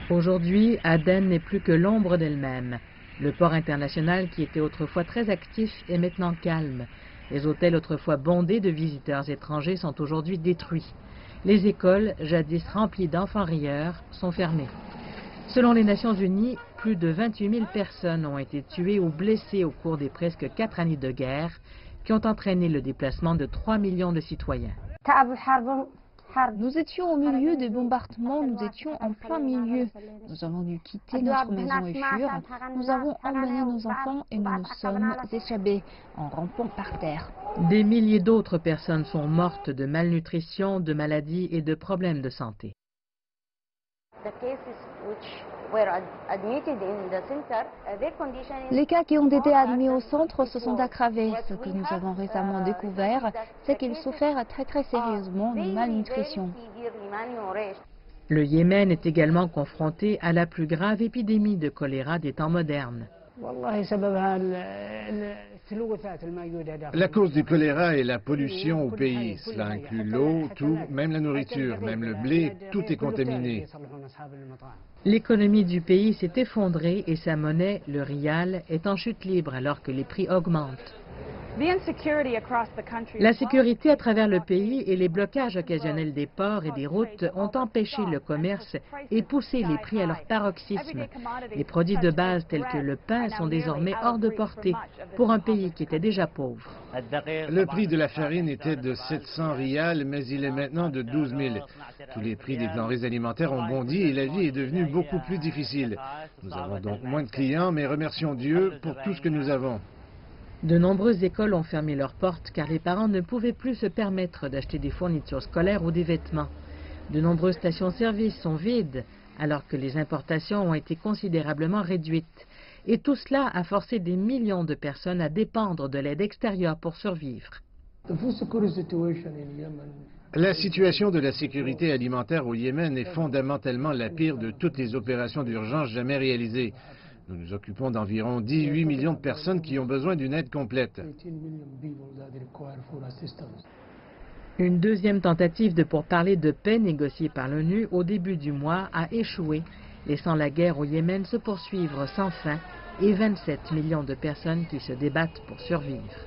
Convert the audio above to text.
Aujourd'hui, Aden n'est plus que l'ombre d'elle-même. Le port international, qui était autrefois très actif, est maintenant calme. Les hôtels autrefois bondés de visiteurs étrangers sont aujourd'hui détruits. Les écoles, jadis remplies d'enfants rieurs, sont fermées. Selon les Nations Unies, plus de 28 000 personnes ont été tuées ou blessées au cours des presque 4 années de guerre qui ont entraîné le déplacement de 3 millions de citoyens. Nous étions au milieu des bombardements, nous étions en plein milieu. Nous avons dû quitter notre maison et fuir. Nous avons emmené nos enfants et nous nous sommes échappés en rampant par terre. Des milliers d'autres personnes sont mortes de malnutrition, de maladies et de problèmes de santé. Les cas qui ont été admis au centre se sont aggravés. Ce que nous avons récemment découvert, c'est qu'ils souffrent très sérieusement de malnutrition. Le Yémen est également confronté à la plus grave épidémie de choléra des temps modernes. La cause du choléra est la pollution au pays. Cela inclut l'eau, tout, même la nourriture, même le blé, tout est contaminé. L'économie du pays s'est effondrée et sa monnaie, le rial, est en chute libre alors que les prix augmentent. La sécurité à travers le pays et les blocages occasionnels des ports et des routes ont empêché le commerce et poussé les prix à leur paroxysme. Les produits de base tels que le pain sont désormais hors de portée pour un pays qui était déjà pauvre. Le prix de la farine était de 700 rials, mais il est maintenant de 12 000. Tous les prix des denrées alimentaires ont bondi et la vie est devenue beaucoup plus difficile. Nous avons donc moins de clients, mais remercions Dieu pour tout ce que nous avons. De nombreuses écoles ont fermé leurs portes car les parents ne pouvaient plus se permettre d'acheter des fournitures scolaires ou des vêtements. De nombreuses stations-service sont vides alors que les importations ont été considérablement réduites. Et tout cela a forcé des millions de personnes à dépendre de l'aide extérieure pour survivre. La situation de la sécurité alimentaire au Yémen est fondamentalement la pire de toutes les opérations d'urgence jamais réalisées. Nous nous occupons d'environ 18 millions de personnes qui ont besoin d'une aide complète. Une deuxième tentative de pourparlers de paix négociée par l'ONU au début du mois a échoué, laissant la guerre au Yémen se poursuivre sans fin et 27 millions de personnes qui se débattent pour survivre.